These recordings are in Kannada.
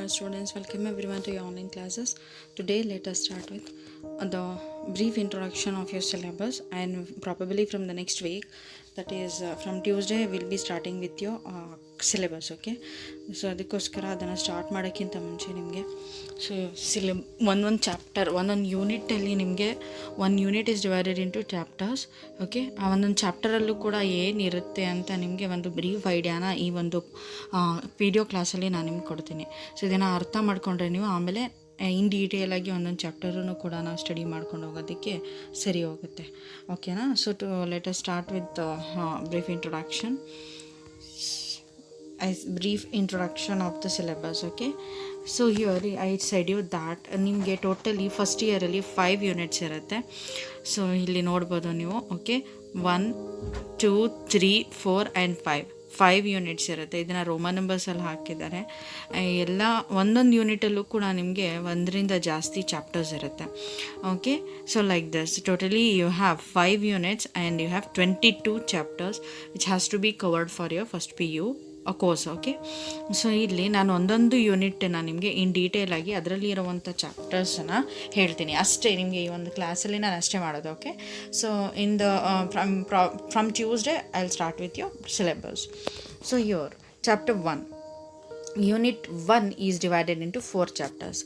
Hello students, welcome everyone to your online classes. Today let us start with the brief introduction of your syllabus, and probably from the next week, that is from Tuesday, we'll be starting with your syllabus. Okay, so ಅದಕ್ಕೋಸ್ಕರ ಅದನ್ನು ಸ್ಟಾರ್ಟ್ ಮಾಡೋಕ್ಕಿಂತ ಮುಂಚೆ ನಿಮಗೆ ಒಂದೊಂದು ಚಾಪ್ಟರ್ ಒಂದೊಂದು ಯೂನಿಟಲ್ಲಿ ನಿಮಗೆ one unit is divided into chapters. Okay, ಆ ಒಂದೊಂದು ಚಾಪ್ಟರಲ್ಲೂ ಕೂಡ ಏನಿರುತ್ತೆ ಅಂತ ನಿಮಗೆ ಒಂದು ಬ್ರೀಫ್ ಐಡಿಯಾನ ಈ ಒಂದು ವಿಡಿಯೋ ಕ್ಲಾಸಲ್ಲಿ ನಾನು ನಿಮ್ಗೆ ಕೊಡ್ತೀನಿ. ಸೊ ಇದನ್ನು ಅರ್ಥ ಮಾಡಿಕೊಂಡ್ರೆ ನೀವು ಆಮೇಲೆ ಇನ್ ಡೀಟೇಲಾಗಿ ಒಂದೊಂದು ಚಾಪ್ಟರನ್ನು ಕೂಡ ನಾವು ಸ್ಟಡಿ ಮಾಡ್ಕೊಂಡು ಹೋಗೋದಕ್ಕೆ ಸರಿ ಹೋಗುತ್ತೆ. ಓಕೆನಾ? So to let us start with brief introduction. Brief introduction of the syllabus. Okay, so here I said you that ನಿಮಗೆ ಟೋಟಲಿ ಫಸ್ಟ್ ಇಯರಲ್ಲಿ 5 ಯೂನಿಟ್ಸ್ ಇರುತ್ತೆ. ಸೊ ಇಲ್ಲಿ ನೋಡ್ಬೋದು ನೀವು. ಓಕೆ, 1 2 3 4 ಆ್ಯಂಡ್ 5 ಯೂನಿಟ್ಸ್ ಇರುತ್ತೆ. ಇದನ್ನು ರೋಮನ್ ನಂಬರ್ಸಲ್ಲಿ ಹಾಕಿದ್ದಾರೆ. ಎಲ್ಲ ಒಂದೊಂದು ಯೂನಿಟಲ್ಲೂ ಕೂಡ ನಿಮಗೆ 1ರಿಂದ ಜಾಸ್ತಿ ಚಾಪ್ಟರ್ಸ್ ಇರುತ್ತೆ. Okay, so like this totally you have 5 units and you have 22 chapters which has to be covered for your first PU course. Okay, so ಇಲ್ಲಿ ನಾನು ಒಂದೊಂದು ಯೂನಿಟನ್ನ ನಿಮಗೆ ಇನ್ ಡೀಟೇಲಾಗಿ ಅದರಲ್ಲಿ ಇರುವಂಥ ಚಾಪ್ಟರ್ಸನ್ನು ಹೇಳ್ತೀನಿ ಅಷ್ಟೇ. ನಿಮಗೆ ಈ ಒಂದು ಕ್ಲಾಸಲ್ಲಿ ನಾನು ಅಷ್ಟೇ ಮಾಡೋದು. Okay, so in the from Tuesday I will start with your syllabus. So your chapter 1, unit 1 is divided into 4 chapters.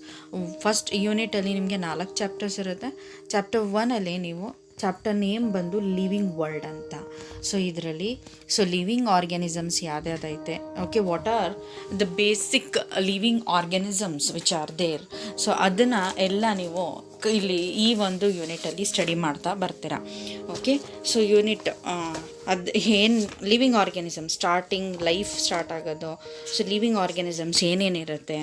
First ಯೂನಿಟಲ್ಲಿ ನಿಮಗೆ 4 ಚಾಪ್ಟರ್ಸ್ ಇರುತ್ತೆ. ಚಾಪ್ಟರ್ 1ಅಲ್ಲಿ ನೀವು ಚಾಪ್ಟರ್ ನೇಮ್ ಬಂದು ಲಿವಿಂಗ್ ವರ್ಲ್ಡ್ ಅಂತ. ಸೊ ಇದರಲ್ಲಿ ಲಿವಿಂಗ್ ಆರ್ಗ್ಯಾನಿಸಮ್ಸ್ ಯಾವ್ಯಾವುದೈತೆ, okay, what are the basic living organisms which are there. So ಅದನ್ನು ಎಲ್ಲ ನೀವು ಇಲ್ಲಿ ಈ ಒಂದು ಯೂನಿಟಲ್ಲಿ ಸ್ಟಡಿ ಮಾಡ್ತಾ ಬರ್ತೀರಾ. ಓಕೆ, ಸೊ ಯೂನಿಟ್ ಅದು ಏನು living organism starting life start ಆಗೋದು, ಸೊ ಲಿವಿಂಗ್ ಆರ್ಗ್ಯಾನಿಸಮ್ಸ್ ಏನೇನಿರುತ್ತೆ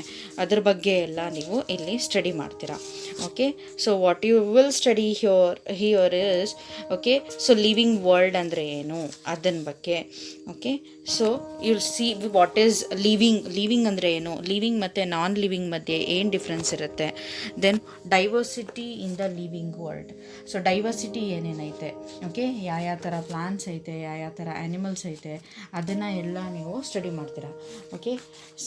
ಅದ್ರ ಬಗ್ಗೆ ಎಲ್ಲ ನೀವು ಇಲ್ಲಿ ಸ್ಟಡಿ ಮಾಡ್ತೀರಾ. Okay, so what you will study here is, okay, so living world ಅಂದರೆ ಏನು ಅದನ್ನ ಬಗ್ಗೆ. Okay, so you'll see what is living ಅಂದರೆ ಏನು, ಲಿವಿಂಗ್ ಮತ್ತು ನಾನ್ ಲಿವಿಂಗ್ ಮಧ್ಯೆ ಏನು ಡಿಫ್ರೆನ್ಸ್ ಇರುತ್ತೆ. Then diversity in the living world. So diversity ಏನೇನೈತೆ, ಓಕೆ, ಯಾವ ಥರ ಪ್ಲಾಂಟ್ಸ್ ಐತೆ, ಯಾವ ಥರ ಆ್ಯನಿಮಲ್ಸ್ ಐತೆ, ಅದನ್ನು ಎಲ್ಲ ನೀವು ಸ್ಟಡಿ ಮಾಡ್ತೀರಾ. ಓಕೆ,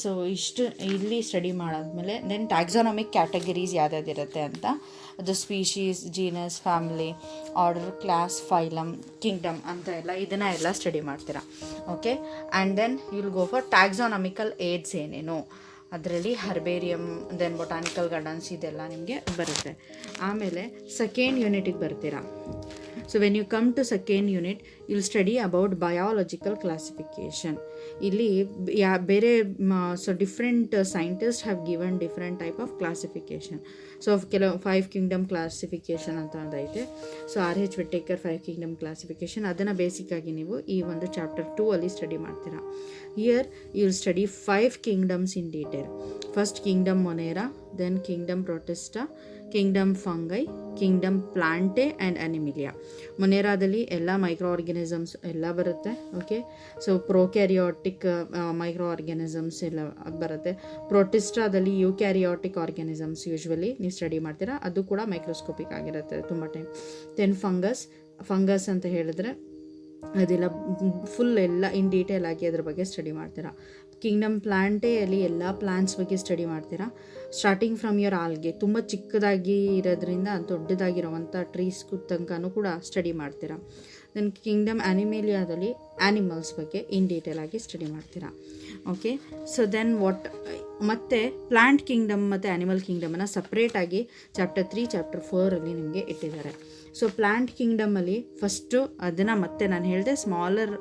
ಸೊ ಇಷ್ಟು ಇಲ್ಲಿ ಸ್ಟಡಿ ಮಾಡಾದ್ಮೇಲೆ ದೆನ್ ಟ್ಯಾಕ್ಸಾನಮಿಕ್ ಕ್ಯಾಟಗರೀಸ್ ಯಾವ್ಯಾವ್ದಿರುತ್ತೆ ಅಂತ, ಅದು species, genus, family, order, class, phylum, kingdom ಅಂತ ಇದನ್ನು ಎಲ್ಲ ಸ್ಟಡಿ ಮಾಡ್ತೀರಾ. Okay, and then will go for taxonomical aids ಏನೇನು, ಅದರಲ್ಲಿ ಹರ್ಬೇರಿಯಮ್, ದೆನ್ ಬೊಟಾನಿಕಲ್ ಗಾರ್ಡನ್ಸ್ ಇದೆಲ್ಲ ನಿಮಗೆ ಬರುತ್ತೆ. ಆಮೇಲೆ ಸೆಕೆಂಡ್ ಯೂನಿಟಿಗೆ ಬರ್ತೀರಾ. So when you come to second unit will study about biological classification. ಇಲ್ಲಿ ಬೇರೆ different scientist have given different type of classification. So ಕೆಲವು 5 ಕಿಂಗ್ಡಮ್ ಕ್ಲಾಸಿಫಿಕೇಷನ್ ಅಂತ ಒಂದೈತೆ. So RH Whittaker 5 kingdom classification, ಅದನ್ನು ಬೇಸಿಕ್ಕಾಗಿ ನೀವು ಈ ಒಂದು ಚಾಪ್ಟರ್ 2 ಅಲ್ಲಿ ಸ್ಟಡಿ ಮಾಡ್ತೀರಾ. Here you will study 5 kingdoms in detail. First kingdom monera, then kingdom protista, kingdom fungi, kingdom plantae and animalia. ಮೊನೇರಾದಲ್ಲಿ ಎಲ್ಲ ಮೈಕ್ರೋ ಆರ್ಗ್ಯಾನಿಸಮ್ಸ್ ಎಲ್ಲ ಬರುತ್ತೆ. Okay, so prokaryotic micro organisms ಎಲ್ಲ ಬರುತ್ತೆ. ಪ್ರೊಟಿಸ್ಟಾದಲ್ಲಿ ಯೂಕ್ಯಾರಿಯಾಟಿಕ್ ಆರ್ಗ್ಯಾನಿಸಮ್ಸ್ ಯೂಶ್ವಲಿ ನೀವು ಸ್ಟಡಿ ಮಾಡ್ತೀರಾ, ಅದು ಕೂಡ ಮೈಕ್ರೋಸ್ಕೋಪಿಕ್ ಆಗಿರುತ್ತೆ ತುಂಬ ಟೈಮ್. ದೆನ್ ಫಂಗಸ್ ಅಂತ ಹೇಳಿದ್ರೆ ಅದೆಲ್ಲ ಫುಲ್ ಎಲ್ಲ ಇನ್ ಡೀಟೇಲ್ ಆಗಿ ಅದ್ರ ಬಗ್ಗೆ ಸ್ಟಡಿ ಮಾಡ್ತೀರಾ. ಕಿಂಗ್ಡಮ್ ಪ್ಲಾಂಟೆಯಲ್ಲಿ ಎಲ್ಲ ಪ್ಲಾಂಟ್ಸ್ ಬಗ್ಗೆ ಸ್ಟಡಿ ಮಾಡ್ತೀರಾ. ಸ್ಟಾರ್ಟಿಂಗ್ ಫ್ರಮ್ ಯುವರ್ ಆಲ್ಗೆ, ತುಂಬ ಚಿಕ್ಕದಾಗಿ ಇರೋದ್ರಿಂದ ದೊಡ್ಡದಾಗಿರೋವಂಥ ಟ್ರೀಸ್ ತನಕನೂ ಕೂಡ ಸ್ಟಡಿ ಮಾಡ್ತೀರಾ. ದೆನ್ ಕಿಂಗ್ಡಮ್ ಅನಿಮೇಲಿಯಾದಲ್ಲಿ ಆ್ಯನಿಮಲ್ಸ್ ಬಗ್ಗೆ ಇನ್ ಡೀಟೇಲ್ ಆಗಿ ಸ್ಟಡಿ ಮಾಡ್ತೀರಾ. ಓಕೆ, ಸೊ ದೆನ್ ಮತ್ತು ಪ್ಲಾಂಟ್ ಕಿಂಗ್ಡಮ್ ಮತ್ತು ಆ್ಯನಿಮಲ್ ಕಿಂಗ್ಡಮನ್ನು ಸಪ್ರೇಟಾಗಿ ಚಾಪ್ಟರ್ 3 ಚಾಪ್ಟರ್ 4ಅಲ್ಲಿ ನಿಮಗೆ ಇಟ್ಟಿದ್ದಾರೆ. ಸೊ ಪ್ಲಾಂಟ್ ಕಿಂಗ್ಡಮಲ್ಲಿ ಫಸ್ಟು ಅದನ್ನು ಮತ್ತೆ ನಾನು ಹೇಳಿದೆ ಸ್ಮಾಲರ್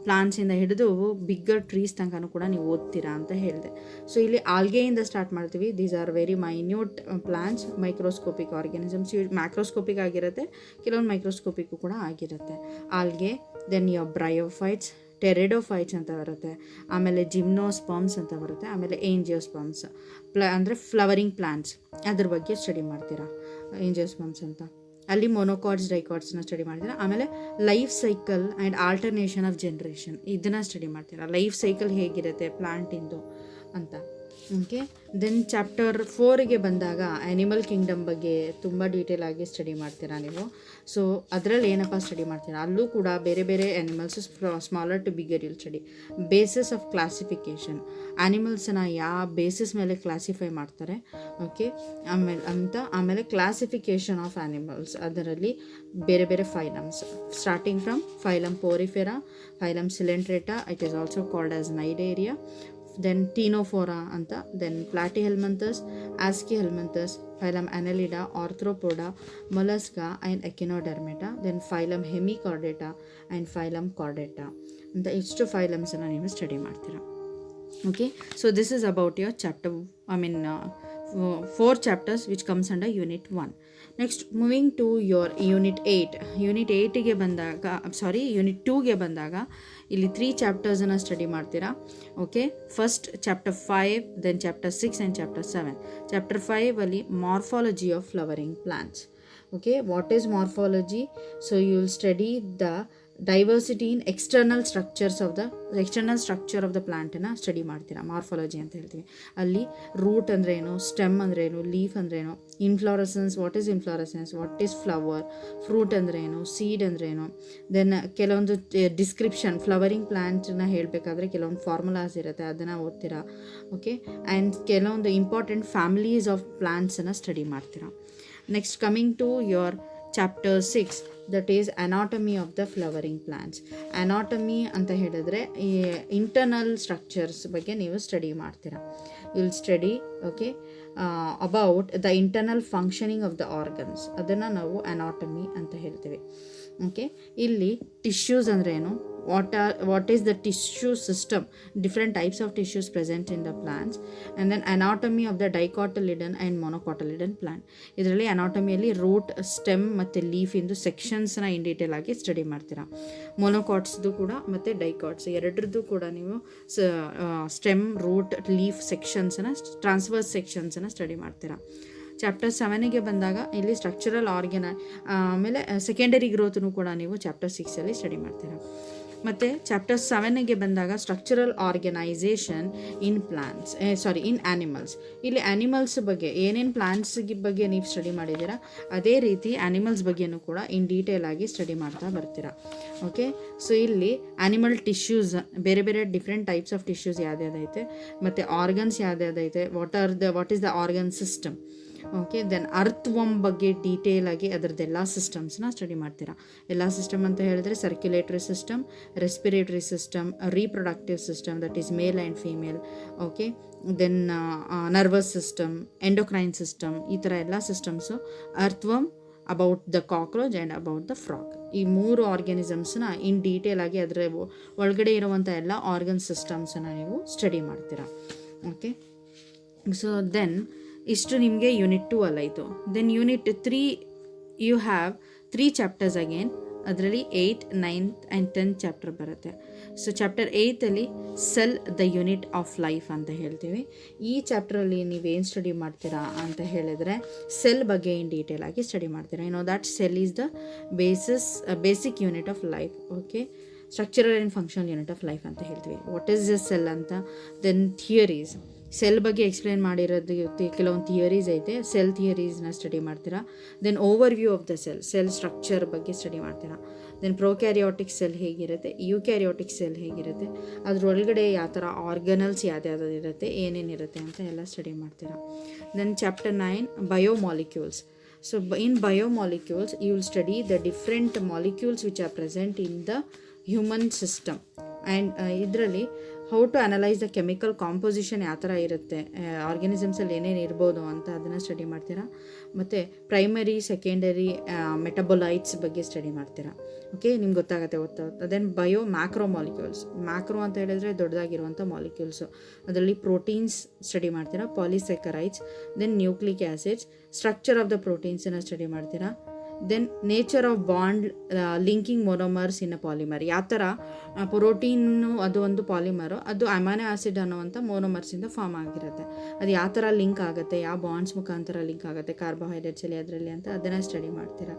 ಪ್ಲಾಂಟ್ಸಿಂದ ಹಿಡಿದು ಬಿಗ್ಗರ್ ಟ್ರೀಸ್ ತನಕನೂ ಕೂಡ ನೀವು ಓದ್ತೀರಾ ಅಂತ ಹೇಳಿದೆ. ಸೊ ಇಲ್ಲಿ ಆಲ್ಗೆಯಿಂದ ಸ್ಟಾರ್ಟ್ ಮಾಡ್ತೀವಿ. These are very minute plants, microscopic organisms, macroscopic ಆಗಿರುತ್ತೆ, ಕೆಲವೊಂದು ಮೈಕ್ರೋಸ್ಕೋಪಿಕ್ಕು ಕೂಡ ಆಗಿರುತ್ತೆ. ಆಲ್ಗೆ, ದೆನ್ ಯುವರ್ ಬ್ರಯೋಫೈಟ್ಸ್, ಟೆರೆಡೋಫೈಟ್ಸ್ ಅಂತ ಬರುತ್ತೆ, ಆಮೇಲೆ ಜಿಮ್ನೋಸ್ಪರ್ಮ್ಸ್ ಅಂತ ಬರುತ್ತೆ, ಆಮೇಲೆ ಏಂಜಿಯೋಸ್ಪರ್ಮ್ಸ್ ಅಂದರೆ ಫ್ಲವರಿಂಗ್ ಪ್ಲಾಂಟ್ಸ್, ಅದ್ರ ಬಗ್ಗೆ ಸ್ಟಡಿ ಮಾಡ್ತೀರಾ. ಏಂಜಿಯೋಸ್ಪರ್ಮ್ಸ್ ಅಂತ ಅಲ್ಲಿ ಮೊನೋಕಾಟ್ಸ್, ಡೈಕಾಟ್ಸ್ನ ಸ್ಟಡಿ ಮಾಡ್ತೀರಾ. ಆಮೇಲೆ life cycle and alternation of generation ಇದನ್ನು ಸ್ಟಡಿ ಮಾಡ್ತೀರಾ. ಲೈಫ್ ಸೈಕಲ್ ಹೇಗಿರುತ್ತೆ ಪ್ಲಾಂಟಿಂದು ಅಂತ. ಓಕೆ. ದೆನ್ ಚಾಪ್ಟರ್ 4ಗೆ ಬಂದಾಗ ಆ್ಯನಿಮಲ್ ಕಿಂಗ್ಡಮ್ ಬಗ್ಗೆ ತುಂಬ ಡೀಟೇಲ್ ಆಗಿ ಸ್ಟಡಿ ಮಾಡ್ತೀರಾ ನೀವು. ಸೊ ಅದರಲ್ಲಿ ಏನಪ್ಪ ಸ್ಟಡಿ ಮಾಡ್ತೀರಾ, ಅಲ್ಲೂ ಕೂಡ ಬೇರೆ ಬೇರೆ animals smaller to bigger you'll study. Basis of classification, ಆ್ಯನಿಮಲ್ಸನ್ನ ಯಾವ ಬೇಸಿಸ್ ಮೇಲೆ ಕ್ಲಾಸಿಫೈ ಮಾಡ್ತಾರೆ, ಓಕೆ, ಆಮೇಲೆ ಕ್ಲಾಸಿಫಿಕೇಷನ್ ಆಫ್ ಆ್ಯನಿಮಲ್ಸ್, ಅದರಲ್ಲಿ ಬೇರೆ ಬೇರೆ phylums starting from phylum porifera, phylum Coelenterata, it is also called as ನೈಡೇರಿಯಾ, then Ctenophora anta, then Platyhelminthes, Aschelminthes, phylum Annelida, Arthropoda, Mollusca and Echinodermata, then phylum Hemichordata and phylum Chordata ಅಂತ ಇಷ್ಟು ಫೈಲಮ್ಸ್ ಅನ್ನು ನೀವು ಸ್ಟಡಿ ಮಾಡ್ತೀರಾ. Okay, so this is about your chapter, 4 chapters which comes under unit 1. Next moving to your unit 8. Unit 8ಗೆ ಬಂದಾಗ ಯೂನಿಟ್ 2ಗೆ ಬಂದಾಗ ಇಲ್ಲಿ 3 ಚಾಪ್ಟರ್ಸನ್ನು ಸ್ಟಡಿ ಮಾಡ್ತೀರಾ. Okay, first chapter 5, then chapter 6 and chapter 7. Chapter 5ಅಲ್ಲಿ morphology of flowering plants. Okay, what is morphology? So you will study the diversity in external structure of the ಪ್ಲಾಂಟನ್ನು ಸ್ಟಡಿ ಮಾಡ್ತೀರಾ, ಮಾರ್ಫಾಲಜಿ ಅಂತ ಹೇಳ್ತೀವಿ. ಅಲ್ಲಿ ರೂಟ್ ಅಂದ್ರೇನು, ಸ್ಟೆಮ್ ಅಂದ್ರೇನು, ಲೀಫ್ ಅಂದ್ರೇನು, inflorescence, what is inflorescence, what is flower, fruit ಅಂದ್ರೇನು, ಸೀಡ್ ಅಂದ್ರೇನು, ದೆನ್ ಕೆಲವೊಂದು ಡಿಸ್ಕ್ರಿಪ್ಷನ್ ಫ್ಲವರಿಂಗ್ ಪ್ಲಾಂಟ್ನ ಹೇಳಬೇಕಾದ್ರೆ ಕೆಲವೊಂದು ಫಾರ್ಮುಲಾಸ್ ಇರುತ್ತೆ, ಅದನ್ನು ಓದ್ತೀರಾ. ಓಕೆ, ಆ್ಯಂಡ್ ಕೆಲವೊಂದು ಇಂಪಾರ್ಟೆಂಟ್ ಫ್ಯಾಮಿಲೀಸ್ ಆಫ್ ಪ್ಲಾಂಟ್ಸನ್ನು ಸ್ಟಡಿ ಮಾಡ್ತೀರಾ. Next coming to your chapter 6, that is anatomy of the flowering plants. Anatomy ಅಂತ ಹೇಳಿದ್ರೆ ಈ ಇಂಟರ್ನಲ್ ಸ್ಟ್ರಕ್ಚರ್ಸ್ ಬಗ್ಗೆ ನೀವು ಸ್ಟಡಿ ಮಾಡ್ತೀರಾ. You will study okay about the internal functioning of the organs, ಅದನ್ನು ನಾವು ಅನಾಟಮಿ ಅಂತ ಹೇಳ್ತೀವಿ. ಓಕೆ, ಇಲ್ಲಿ ಟಿಶ್ಯೂಸ್ ಅಂದರೆ ಏನು, what is the tissue system, different types of tissues present in the plants, and then anatomy of the dicotyledon and monocotyledon plant. ಇದರಲ್ಲಿ ಅನಾಟಮಿಯಲ್ಲಿ ರೂಟ್, ಸ್ಟೆಮ್ ಮತ್ತು ಲೀಫ್ ಇಂದು ಸೆಕ್ಷನ್ಸ್ನ ಇನ್ ಡೀಟೇಲ್ ಆಗಿ ಸ್ಟಡಿ ಮಾಡ್ತೀರಾ. ಮೊನೋಕಾಟ್ಸ್ದು ಕೂಡ ಮತ್ತು ಡೈಕಾಟ್ಸ್ ಎರಡರದ್ದು ಕೂಡ ನೀವು ಸ್ಟೆಮ್, ರೂಟ್, ಲೀಫ್ ಸೆಕ್ಷನ್ಸನ್ನು, ಟ್ರಾನ್ಸ್ವರ್ಸ್ ಸೆಕ್ಷನ್ಸನ್ನು ಸ್ಟಡಿ ಮಾಡ್ತೀರಾ. ಚಾಪ್ಟರ್ 7ಗೆ ಬಂದಾಗ ಇಲ್ಲಿ ಸ್ಟ್ರಕ್ಚರಲ್ ಆಮೇಲೆ ಸೆಕೆಂಡರಿ ಗ್ರೋತ್ನು ಕೂಡ ನೀವು ಚಾಪ್ಟರ್ 6ಅಲ್ಲಿ ಸ್ಟಡಿ ಮಾಡ್ತೀರಾ. ಮತ್ತು ಚಾಪ್ಟರ್ 7ಗೆ ಬಂದಾಗ structural organisation in plants, in animals. ಇಲ್ಲಿ ಆ್ಯನಿಮಲ್ಸ್ ಬಗ್ಗೆ ಏನೇನು ಪ್ಲಾಂಟ್ಸ್ ಬಗ್ಗೆ ನೀವು ಸ್ಟಡಿ ಮಾಡಿದ್ದೀರಾ ಅದೇ ರೀತಿ ಆ್ಯನಿಮಲ್ಸ್ ಬಗ್ಗೆನೂ ಕೂಡ ಇನ್ ಡೀಟೇಲ್ ಆಗಿ ಸ್ಟಡಿ ಮಾಡ್ತಾ ಬರ್ತೀರಾ. ಓಕೆ, ಸೊ ಇಲ್ಲಿ ಆ್ಯನಿಮಲ್ ಟಿಶ್ಯೂಸ್ ಬೇರೆ ಬೇರೆ ಡಿಫ್ರೆಂಟ್ ಟೈಪ್ಸ್ ಆಫ್ ಟಿಶ್ಯೂಸ್ ಯಾವ್ಯಾವ್ದೈತೆ ಮತ್ತು ಆರ್ಗನ್ಸ್ ಯಾವ್ಯಾವ್ದೈತೆ, what is the organ system. Okay, then earthworm ಬಗ್ಗೆ ಡೀಟೇಲಾಗಿ ಅದರದ್ದೆಲ್ಲ ಸಿಸ್ಟಮ್ಸ್ನ ಸ್ಟಡಿ ಮಾಡ್ತೀರಾ. ಎಲ್ಲ ಸಿಸ್ಟಮ್ ಅಂತ ಹೇಳಿದ್ರೆ circulatory system, respiratory system, reproductive system that is male and female. Okay, then nervous system, endocrine system, ಈ ಥರ ಎಲ್ಲ ಸಿಸ್ಟಮ್ಸು. ಅರ್ಥವಮ್, about the cockroach and about the frog, ಈ 3 ಆರ್ಗ್ಯಾನಿಸಮ್ಸ್ನ ಇನ್ ಡೀಟೇಲ್ ಆಗಿ ಅದರ ಒಳಗಡೆ ಇರುವಂಥ ಎಲ್ಲ ಆರ್ಗನ್ ಸಿಸ್ಟಮ್ಸನ್ನು ನೀವು ಸ್ಟಡಿ ಮಾಡ್ತೀರಾ. ಓಕೆ, ಸೊ ದೆನ್ ಇಷ್ಟು ನಿಮಗೆ ಯೂನಿಟ್ 2 ಅಲ್ಲಾಯಿತು. Then unit 3 you have 3 chapters again. ಅದರಲ್ಲಿ 8, 9 ಆ್ಯಂಡ್ 10 ಚಾಪ್ಟರ್ ಬರುತ್ತೆ. ಸೊ ಚಾಪ್ಟರ್ 8ಅಲ್ಲಿ cell the unit of life ಅಂತ ಹೇಳ್ತೀವಿ. ಈ ಚಾಪ್ಟ್ರಲ್ಲಿ ನೀವೇನು ಸ್ಟಡಿ ಮಾಡ್ತೀರಾ ಅಂತ ಹೇಳಿದ್ರೆ ಸೆಲ್ ಬಗ್ಗೆ ಇನ್ ಡೀಟೇಲ್ ಆಗಿ ಸ್ಟಡಿ ಮಾಡ್ತೀರಾ. That cell is the basic unit of life. Okay, structural and functional unit of life ಅಂತ ಹೇಳ್ತೀವಿ. ವಾಟ್ ಈಸ್ ದ ಸೆಲ್ ಅಂತ. ದೆನ್ ಥಿಯರೀಸ್, ಸೆಲ್ ಬಗ್ಗೆ ಎಕ್ಸ್ಪ್ಲೇನ್ ಮಾಡಿರೋದು ಕೆಲವೊಂದು ಥಿಯರೀಸ್ ಐತೆ, ಸೆಲ್ ಥಿಯರೀಸ್ನ ಸ್ಟಡಿ ಮಾಡ್ತೀರಾ. Then overview of the cell structure ಬಗ್ಗೆ ಸ್ಟಡಿ ಮಾಡ್ತೀರಾ. ದೆನ್ ಪ್ರೊಕ್ಯಾರಿಯೋಟಿಕ್ ಸೆಲ್ ಹೇಗಿರುತ್ತೆ, ಯುಕ್ಯಾರಿಯೋಟಿಕ್ ಸೆಲ್ ಹೇಗಿರುತ್ತೆ, ಅದ್ರೊಳಗಡೆ ಯಾವ ಥರ ಆರ್ಗನಲ್ಸ್ ಯಾವ್ದು ಇರುತ್ತೆ, ಏನೇನಿರುತ್ತೆ ಅಂತ ಎಲ್ಲ ಸ್ಟಡಿ ಮಾಡ್ತೀರಾ. Then chapter 9 biomolecules. So in biomolecules you will study the different molecules which are present in the human system. And ಇದರಲ್ಲಿ how to analyse the chemical composition ಯಾವ ಥರ ಇರುತ್ತೆ, ಆರ್ಗ್ಯಾನಿಸಮ್ಸಲ್ಲಿ ಏನೇನು ಇರ್ಬೋದು ಅಂತ ಅದನ್ನು ಸ್ಟಡಿ ಮಾಡ್ತೀರಾ. ಮತ್ತು ಪ್ರೈಮರಿ, ಸೆಕೆಂಡರಿ ಮೆಟಬೊಲೈಟ್ಸ್ ಬಗ್ಗೆ ಸ್ಟಡಿ ಮಾಡ್ತೀರಾ. ಓಕೆ, ನಿಮ್ಗೆ ಗೊತ್ತಾಗುತ್ತೆ. Then macro molecules. ಮ್ಯಾಕ್ರೋ ಅಂತ ಹೇಳಿದ್ರೆ ದೊಡ್ಡದಾಗಿರುವಂಥ ಮಾಲಿಕ್ಯೂಲ್ಸು, ಅದರಲ್ಲಿ ಪ್ರೋಟೀನ್ಸ್ ಸ್ಟಡಿ ಮಾಡ್ತೀರಾ, polysaccharides, then nucleic acids, structure of the ಪ್ರೋಟೀನ್ಸನ್ನು ಸ್ಟಡಿ ಮಾಡ್ತೀರಾ. Then nature of bond linking monomers in a polymer. ಯಾವ ಥರ ಪ್ರೋಟೀನು ಅದು ಒಂದು ಪಾಲಿಮರು, ಅದು ಅಮೈನೋ ಆ್ಯಸಿಡ್ ಅನ್ನುವಂಥ ಮೋನೋಮರ್ಸಿಂದ ಫಾರ್ಮ್ ಆಗಿರುತ್ತೆ. ಅದು ಯಾವ ಥರ ಲಿಂಕ್ ಆಗುತ್ತೆ, ಯಾವ ಬಾಂಡ್ಸ್ ಮುಖಾಂತರ ಲಿಂಕ್ ಆಗುತ್ತೆ ಕಾರ್ಬೋಹೈಡ್ರೇಟ್ಸಲ್ಲಿ ಅದರಲ್ಲಿ ಅಂತ ಅದನ್ನು ಸ್ಟಡಿ ಮಾಡ್ತೀರಾ.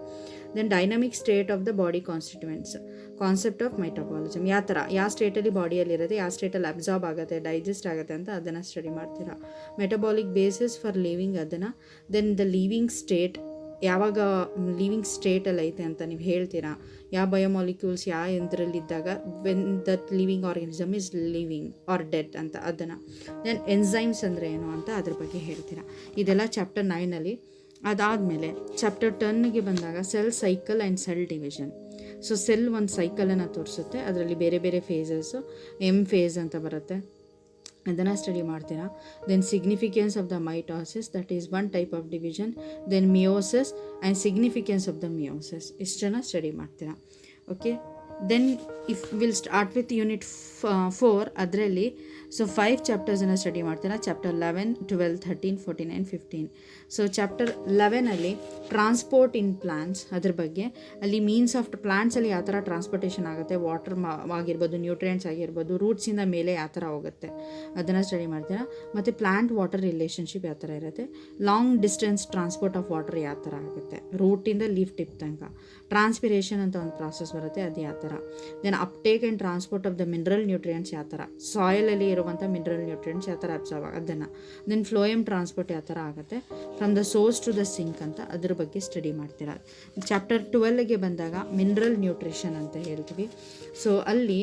Then dynamic state of the body constituents, concept of metabolism, ಯಾವ ಥರ ಯಾವ ಸ್ಟೇಟಲ್ಲಿ ಬಾಡಿಯಲ್ಲಿರುತ್ತೆ, ಯಾವ ಸ್ಟೇಟಲ್ಲಿ ಅಬ್ಸಾರ್ಬ್ ಆಗುತ್ತೆ, ಡೈಜೆಸ್ಟ್ ಆಗುತ್ತೆ ಅಂತ ಅದನ್ನು ಸ್ಟಡಿ ಮಾಡ್ತೀರಾ. ಮೆಟಬಾಲಿಕ್ ಬೇಸಿಸ್ ಫಾರ್ ಲಿವಿಂಗ್ ಅದನ್ನು. ದೆನ್ ದ ಲಿವಿಂಗ್ ಸ್ಟೇಟ್, ಯಾವಾಗ ಲಿವಿಂಗ್ ಸ್ಟೇಟಲ್ಲಿ ಐತೆ ಅಂತ ನೀವು ಹೇಳ್ತೀರಾ, ಯಾವ ಬಯೋಮಾಲಿಕ್ಯೂಲ್ಸ್ ಯಾವ ಇದರಲ್ಲಿದ್ದಾಗ when that living organism is living or dead ಅಂತ ಅದನ್ನು. ದೆನ್ ಎನ್ಸೈಮ್ಸ್ ಅಂದರೆ ಏನು ಅಂತ ಅದ್ರ ಬಗ್ಗೆ ಹೇಳ್ತೀರಾ. ಇದೆಲ್ಲ ಚಾಪ್ಟರ್ 9ಅಲ್ಲಿ. ಅದಾದಮೇಲೆ ಚಾಪ್ಟರ್ 10ಗೆ ಬಂದಾಗ cell cycle and sell division. So cell ಒಂದು ಸೈಕಲನ್ನು ತೋರಿಸುತ್ತೆ, ಅದರಲ್ಲಿ ಬೇರೆ ಬೇರೆ ಫೇಸಸ್ಸು, ಫೇಸ್ ಅಂತ ಬರುತ್ತೆ, ಅದನ್ನು ಸ್ಟಡಿ ಮಾಡ್ತೀರಾ. Then significance of the mitosis, that is one type of division. Then meiosis and significance of the meiosis, ಇಷ್ಟನ್ನು ಸ್ಟಡಿ ಮಾಡ್ತೀರಾ. Okay, then if will start with unit 4. ಅದರಲ್ಲಿ ಸೊ 5 ಚಾಪ್ಟರ್ಸನ್ನು ಸ್ಟಡಿ ಮಾಡ್ತೀರಾ. Chapter 11, 12, 13, 14 and 15. ಸೊ ಚಾಪ್ಟರ್ 11ಅಲ್ಲಿ ಟ್ರಾನ್ಸ್ಪೋರ್ಟ್ ಇನ್ ಪ್ಲಾಂಟ್ಸ್ ಅದ್ರ ಬಗ್ಗೆ, ಅಲ್ಲಿ ಮೀನ್ಸ್ ಆಫ್ ಪ್ಲಾಂಟ್ಸಲ್ಲಿ ಯಾವ ಥರ ಟ್ರಾನ್ಸ್ಪೋರ್ಟೇಷನ್ ಆಗುತ್ತೆ, ವಾಟರ್ ಆಗಿರ್ಬೋದು, ನ್ಯೂಟ್ರಿಯೆಂಟ್ಸ್ ಆಗಿರ್ಬೋದು, ರೂಟ್ಸಿಂದ ಮೇಲೆ ಯಾವ ಥರ ಹೋಗುತ್ತೆ ಅದನ್ನು ಸ್ಟಡಿ ಮಾಡ್ತೀರಾ. ಮತ್ತು ಪ್ಲಾಂಟ್ ವಾಟರ್ ರಿಲೇಷನ್ಶಿಪ್ ಯಾವ ಥರ ಇರುತ್ತೆ, long distance transport of water ಯಾವ ಥರ ಆಗುತ್ತೆ, ರೂಟಿಂದ ಲೀಫ್ ಟಿಪ್ ತನಕ. ಟ್ರಾನ್ಸ್ಪಿರೇಷನ್ ಅಂತ ಒಂದು ಪ್ರಾಸೆಸ್ ಬರುತ್ತೆ, ಅದು ಯಾವ ಥರ. Then uptake and transport of the mineral nutrients ಯಾವ ಥರ, ಸಾಯಿಲಲ್ಲಿ ಇರುವಂಥ ಮಿನರಲ್ ನ್ಯೂಟ್ರಿಯೆಂಟ್ಸ್ ಯಾವ ಥರ ಅಬ್ಸರ್ವ್ ಅದನ್ನು. ದೆನ್ ಫ್ಲೋಯಮ್ ಟ್ರಾನ್ಸ್ಪೋರ್ಟ್ ಯಾವ ಥರ ಆಗುತ್ತೆ, from the source to the sink ಅಂತ ಅದ್ರ ಬಗ್ಗೆ ಸ್ಟಡಿ ಮಾಡ್ತೀರಾ. ಚಾಪ್ಟರ್ 12ಗೆ ಬಂದಾಗ ಮಿನರಲ್ ನ್ಯೂಟ್ರಿಷನ್ ಅಂತ ಹೇಳ್ತೀವಿ. ಸೊ ಅಲ್ಲಿ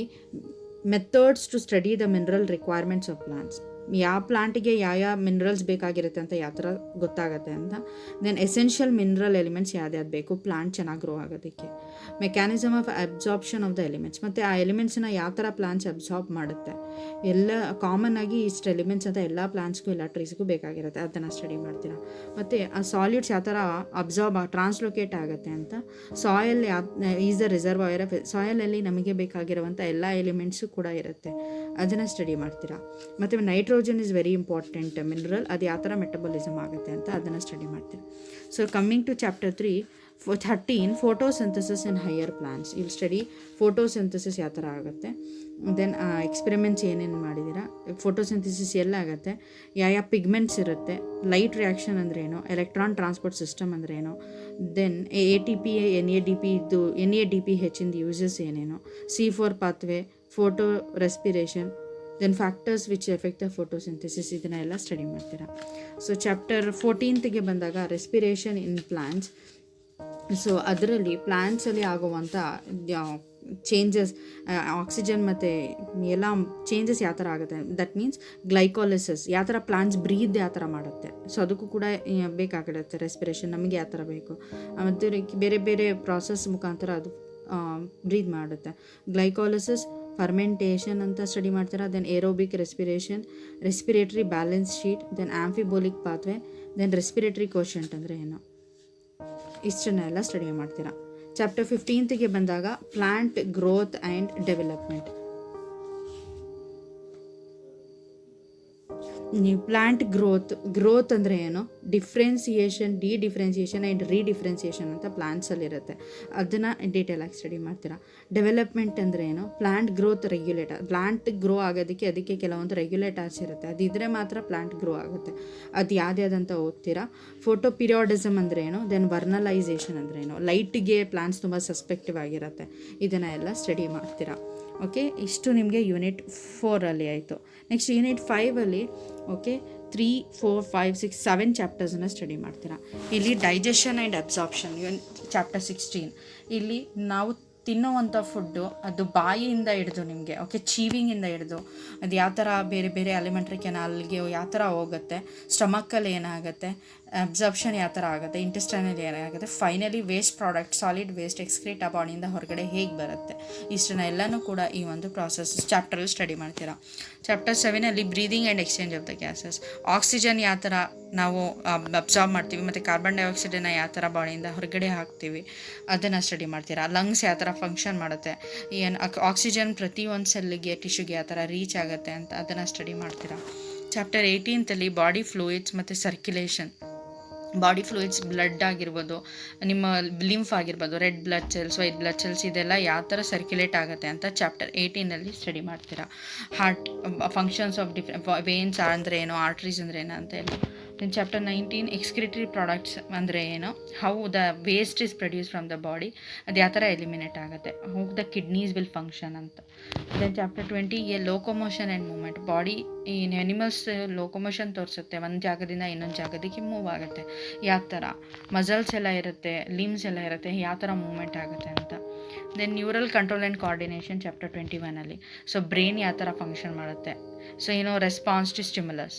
methods to study the mineral requirements of plants, ಯಾವ ಪ್ಲಾಂಟಿಗೆ ಯಾವ ಮಿನರಲ್ಸ್ ಬೇಕಾಗಿರುತ್ತೆ ಅಂತ ಯಾವ ಥರ ಗೊತ್ತಾಗುತ್ತೆ ಅಂತ. ದೆನ್ ಎಸೆನ್ಷಿಯಲ್ ಮಿನರಲ್ ಎಲಿಮೆಂಟ್ಸ್ ಯಾವ್ದು ಬೇಕು ಪ್ಲಾಂಟ್ ಚೆನ್ನಾಗಿ ಗ್ರೋ ಆಗೋದಕ್ಕೆ. Mechanism of absorption of the elements, ಮತ್ತು ಆ ಎಲಿಮೆಂಟ್ಸನ್ನ ಯಾವ ಥರ ಪ್ಲಾಂಟ್ಸ್ ಅಬ್ಸಾರ್ಬ್ ಮಾಡುತ್ತೆ. ಎಲ್ಲ ಕಾಮನ್ ಆಗಿ ಇಷ್ಟು ಎಲಿಮೆಂಟ್ಸ್ ಅಂತ ಎಲ್ಲ ಪ್ಲಾಂಟ್ಸ್ಗೂ ಎಲ್ಲ ಟ್ರೀಸ್ಗೂ ಬೇಕಾಗಿರುತ್ತೆ, ಅದನ್ನು ಸ್ಟಡಿ ಮಾಡ್ತೀರಾ. ಮತ್ತು ಆ ಸಾಲಿಡ್ಸ್ ಯಾವ ಥರ ಟ್ರಾನ್ಸ್ಲೊಕೇಟ್ ಆಗುತ್ತೆ ಅಂತ. Soil is the reservoir of ಸಾಯಿಲಲ್ಲಿ ನಮಗೆ ಬೇಕಾಗಿರುವಂಥ ಎಲ್ಲ ಎಲಿಮೆಂಟ್ಸು ಕೂಡ ಇರುತ್ತೆ, ಅದನ್ನು ಸ್ಟಡಿ ಮಾಡ್ತೀರಾ. ಮತ್ತು nitrogen is very important mineral, ಅದು ಯಾವ ಥರ ಮೆಟಬಾಲಿಸಮ್ ಆಗುತ್ತೆ ಅಂತ ಅದನ್ನು ಸ್ಟಡಿ ಮಾಡ್ತೀವಿ. So coming to chapter 13 photosynthesis in higher plants. ಇಲ್ಲಿ ಸ್ಟಡಿ ಫೋಟೋಸಿಂಥಸಿಸ್ ಯಾವ ಥರ ಆಗುತ್ತೆ. ದೆನ್ ಎಕ್ಸ್ಪೆರಿಮೆಂಟ್ಸ್ ಏನೇನು ಮಾಡಿದ್ದೀರಾ, ಫೋಟೋಸಿಂಥಸಿಸ್ ಎಲ್ಲ ಆಗುತ್ತೆ, ಯಾವ ಪಿಗ್ಮೆಂಟ್ಸ್ ಇರುತ್ತೆ, ಲೈಟ್ ರಿಯಾಕ್ಷನ್ ಅಂದರೆ ಏನು, ಎಲೆಕ್ಟ್ರಾನ್ ಟ್ರಾನ್ಸ್ಪೋರ್ಟ್ ಸಿಸ್ಟಮ್ ಅಂದರೆ ಏನು, ದೆನ್ ATP NADP ಹೆಚ್ಚಿಂದ ಯೂಸಸ್ ಏನೇನು, C4 pathway, photorespiration, then factors which effect the photosynthesis, ಇದನ್ನೆಲ್ಲ ಸ್ಟಡಿ ಮಾಡ್ತೀರಾ. ಸೊ ಚಾಪ್ಟರ್ 14ಗೆ ಬಂದಾಗ ರೆಸ್ಪಿರೇಷನ್ ಇನ್ ಪ್ಲಾಂಟ್ಸ್. ಸೊ ಅದರಲ್ಲಿ ಪ್ಲಾಂಟ್ಸಲ್ಲಿ ಆಗುವಂಥ ಚೇಂಜಸ್, ಆಕ್ಸಿಜನ್ ಮತ್ತು ಎಲ್ಲ ಚೇಂಜಸ್ ಯಾವ ಥರ ಆಗುತ್ತೆ, ದಟ್ ಮೀನ್ಸ್ ಗ್ಲೈಕೋಲಿಸಿಸ್ ಯಾವ ಥರ ಪ್ಲಾಂಟ್ಸ್ ಬ್ರೀದ್ ಯಾವ ಥರ ಮಾಡುತ್ತೆ. ಸೊ ಅದಕ್ಕೂ ಕೂಡ ಬೇಕಾಗಿರುತ್ತೆ ರೆಸ್ಪಿರೇಷನ್, ನಮಗೆ ಯಾವ ಥರ ಬೇಕು, ಮತ್ತು ಬೇರೆ ಬೇರೆ ಪ್ರಾಸೆಸ್ ಮುಖಾಂತರ ಅದು ಬ್ರೀದ್ ಮಾಡುತ್ತೆ. ಗ್ಲೈಕೋಲಿಸಿಸ್, ಫರ್ಮೆಂಟೇಷನ್ ಅಂತ ಸ್ಟಡಿ ಮಾಡ್ತೀರಾ. Then aerobic respiration, respiratory balance sheet, then amphibolic pathway, then respiratory quotient ಅಂದರೆ ಏನು, ಇಷ್ಟನ್ನೆಲ್ಲ ಸ್ಟಡಿ ಮಾಡ್ತೀರಾ. ಚಾಪ್ಟರ್ 15ಗೆ ಬಂದಾಗ ಪ್ಲಾಂಟ್ ಗ್ರೋತ್ ಆ್ಯಂಡ್ ಡೆವಲಪ್ಮೆಂಟ್. ನೀವು ಪ್ಲಾಂಟ್ ಗ್ರೋತ್ ಅಂದರೆ ಏನು, ಡಿಫ್ರೆನ್ಸಿಯೇಷನ್, ಡಿಫ್ರೆನ್ಸಿಯೇಷನ್ ಆ್ಯಂಡ್ ರೀಡಿಫ್ರೆನ್ಸಿಯೇಷನ್ ಅಂತ ಪ್ಲಾಂಟ್ಸಲ್ಲಿರುತ್ತೆ, ಅದನ್ನು ಡೀಟೇಲಾಗಿ ಸ್ಟಡಿ ಮಾಡ್ತೀರಾ. ಡೆವಲಪ್ಮೆಂಟ್ ಅಂದರೆ ಏನು, plant growth regulator, plant grow ಆಗೋದಕ್ಕೆ ಅದಕ್ಕೆ ಕೆಲವೊಂದು ರೆಗ್ಯುಲೇಟರ್ಸ್ ಇರುತ್ತೆ, ಅದಿದ್ದರೆ ಮಾತ್ರ ಪ್ಲಾಂಟ್ ಗ್ರೋ ಆಗುತ್ತೆ, ಅದು ಯಾವ್ದ್ಯಾವ್ದಂತ ಓದ್ತೀರಾ. ಫೋಟೋ ಪಿರಿಯಾಡಿಸಮ್ ಅಂದರೆ ಏನು, ದೆನ್ ವರ್ನಲೈಸೇಷನ್ ಅಂದರೆ ಏನು, ಲೈಟ್ಗೆ ಪ್ಲಾಂಟ್ಸ್ ತುಂಬ ಸಸ್ಪೆಕ್ಟಿವ್ ಆಗಿರುತ್ತೆ, ಇದನ್ನು ಎಲ್ಲ ಸ್ಟಡಿ ಮಾಡ್ತೀರಾ. ಓಕೆ, ಇಷ್ಟು ನಿಮಗೆ ಯೂನಿಟ್ 4ಅಲ್ಲಿ ಆಯಿತು. ನೆಕ್ಸ್ಟ್ ಯೂನಿಟ್ 5ಅಲ್ಲಿ ಓಕೆ 3, 4, 5, 6, 7 ಚಾಪ್ಟರ್ಸನ್ನು ಸ್ಟಡಿ ಮಾಡ್ತೀರಾ. ಇಲ್ಲಿ ಡೈಜೆಷನ್ ಆ್ಯಂಡ್ ಅಬ್ಸಾರ್ಪ್ಷನ್ ಚಾಪ್ಟರ್ 16. ಇಲ್ಲಿ ನಾವು ತಿನ್ನುವಂಥ ಫುಡ್ಡು ಅದು ಬಾಯಿಯಿಂದ ಹಿಡಿದು ನಿಮಗೆ ಓಕೆ ಚೀವಿಂಗಿಂದ ಹಿಡಿದು ಅದು ಯಾವ ಥರ ಬೇರೆ ಬೇರೆ ಅಲಿಮೆಂಟ್ರಿ ಕೆನಾಲ್ಗೆ ಯಾವ ಥರ ಹೋಗುತ್ತೆ, ಸ್ಟಮಕ್ಕಲ್ಲಿ ಏನಾಗುತ್ತೆ, ಅಬ್ಸಾರ್ಪ್ಷನ್ ಯಾವ ಥರ ಆಗುತ್ತೆ, ಇಂಟೆಸ್ಟೈನಲ್ಲಿ ಏನಾಗುತ್ತೆ, finally waste product solid waste excrete ಆ ಬಾಡಿಯಿಂದ ಹೊರಗಡೆ ಹೇಗೆ ಬರುತ್ತೆ, ಇಷ್ಟನ್ನ ಎಲ್ಲನೂ ಕೂಡ ಈ ಒಂದು ಪ್ರಾಸೆಸ್ ಚಾಪ್ಟರಲ್ಲಿ ಸ್ಟಡಿ ಮಾಡ್ತೀರಾ. ಚಾಪ್ಟರ್ 7ಅಲ್ಲಿ breathing and exchange of the gases, oxygen ಯಾವ ಥರ ನಾವು ಅಬ್ಸಾರ್ಬ್ ಮಾಡ್ತೀವಿ ಮತ್ತು ಕಾರ್ಬನ್ ಡೈಆಕ್ಸೈಡನ್ನು ಯಾವ ಥರ ಬಾಡಿಯಿಂದ ಹೊರಗಡೆ ಹಾಕ್ತೀವಿ ಅದನ್ನು ಸ್ಟಡಿ ಮಾಡ್ತೀರಾ. ಲಂಗ್ಸ್ ಯಾವ ಥರ ಫಂಕ್ಷನ್ ಮಾಡುತ್ತೆ, ಏನು ಆಕ್ಸಿಜನ್ ಪ್ರತಿಯೊಂದು ಸೆಲ್ಗೆ ಟಿಶ್ಯೂಗೆ ಯಾವ ಥರ ರೀಚ್ ಆಗುತ್ತೆ ಅಂತ ಅದನ್ನು ಸ್ಟಡಿ ಮಾಡ್ತೀರಾ. ಚಾಪ್ಟರ್ 18ಅಲ್ಲಿ ಬಾಡಿ ಫ್ಲೂಯಿಡ್ಸ್ ಮತ್ತು ಸರ್ಕ್ಯುಲೇಷನ್, ಬಾಡಿ ಫ್ಲೂಯಿಡ್ಸ್, ಬ್ಲಡ್ ಆಗಿರ್ಬೋದು, ನಿಮ್ಮ ಲಿಂಫ್ ಆಗಿರ್ಬೋದು, red blood cells, white blood cells, ಇದೆಲ್ಲ ಯಾವ ಥರ ಸರ್ಕ್ಯುಲೇಟ್ ಆಗುತ್ತೆ ಅಂತ ಚಾಪ್ಟರ್ 18 ಸ್ಟಡಿ ಮಾಡ್ತೀರಾ. ಹಾರ್ಟ್ ಫಂಕ್ಷನ್ಸ್ ಆಫ್ ವೇನ್ಸ್ ಅಂದರೆ ಏನು, ಆರ್ಟ್ರೀಸ್ ಅಂದರೆ ಏನು ಅಂತ ಎಲ್ಲ. ದೆನ್ ಚಾಪ್ಟರ್ 19 ಎಕ್ಸ್ಕ್ರಿಟರಿ ಪ್ರಾಡಕ್ಟ್ಸ್ ಅಂದರೆ ಏನು, how the waste is produce from the body, ಅದು ಯಾವ ಥರ ಎಲಿಮಿನೇಟ್ ಆಗುತ್ತೆ, how the kidneys will function ಅಂತ. Then chapter 20 locomotion and movement, body ಈ ಅನಿಮಲ್ಸ್ ಲೋಕೋಮೋಷನ್ ತೋರಿಸುತ್ತೆ, ಒಂದು ಜಾಗದಿಂದ ಇನ್ನೊಂದು ಜಾಗದಕ್ಕೆ ಮೂವ್ ಆಗುತ್ತೆ, ಯಾವ ಥರ ಮಸಲ್ಸ್ ಎಲ್ಲ ಇರುತ್ತೆ, ಲಿಮ್ಸ್ ಎಲ್ಲ ಇರುತ್ತೆ, ಯಾವ ಥರ ಮೂವ್ಮೆಂಟ್ ಆಗುತ್ತೆ ಅಂತ. Then neural control and coordination chapter 21 so brain ಯಾವ ಥರ ಫಂಕ್ಷನ್ ಮಾಡುತ್ತೆ, so response to stimulus.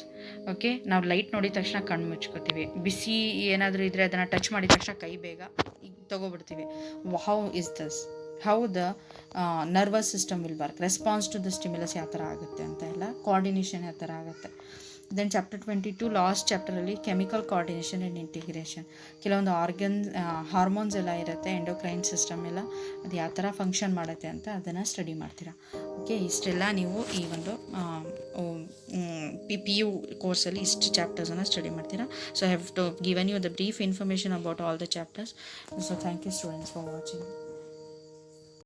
Okay, ನಾವು ಲೈಟ್ ನೋಡಿದ ತಕ್ಷಣ ಕಣ್ಣು ಮುಚ್ಕೋತೀವಿ, ಬಿಸಿ ಏನಾದರೂ ಇದ್ದರೆ ಅದನ್ನು ಟಚ್ ಮಾಡಿದ ತಕ್ಷಣ ಕೈ ಬೇಗ ತೊಗೊಬಿಡ್ತೀವಿ. How is this, how the nervous system will work, response to the stimulus ಯಾವ ಥರ ಆಗುತ್ತೆ ಅಂತ ಎಲ್ಲ, ಕೋಆರ್ಡಿನೇಷನ್ ಯಾವ ಥರ ಆಗುತ್ತೆ. ದೆನ್ ಚಾಪ್ಟರ್ 22 ಲಾಸ್ಟ್ ಚಾಪ್ಟರಲ್ಲಿ ಕೆಮಿಕಲ್ ಕೋಆರ್ಡಿನೇಷನ್ ಆ್ಯಂಡ್ ಇಂಟಿಗ್ರೇಷನ್, ಕೆಲವೊಂದು ಹಾರ್ಮೋನ್ಸ್ ಎಲ್ಲ ಇರುತ್ತೆ, ಎಂಡೋಕ್ರೈನ್ ಸಿಸ್ಟಮ್ ಎಲ್ಲ, ಅದು ಯಾವ ಥರ ಫಂಕ್ಷನ್ ಮಾಡುತ್ತೆ ಅಂತ ಅದನ್ನು ಸ್ಟಡಿ ಮಾಡ್ತೀರಾ. ಓಕೆ, ಇಷ್ಟೆಲ್ಲ ನೀವು ಈ ಒಂದು PU ಕೋರ್ಸಲ್ಲಿ ಇಷ್ಟು ಚಾಪ್ಟರ್ಸನ್ನು ಸ್ಟಡಿ ಮಾಡ್ತೀರಾ. So I have to given you the brief information about all the chapters. So thank you students for watching.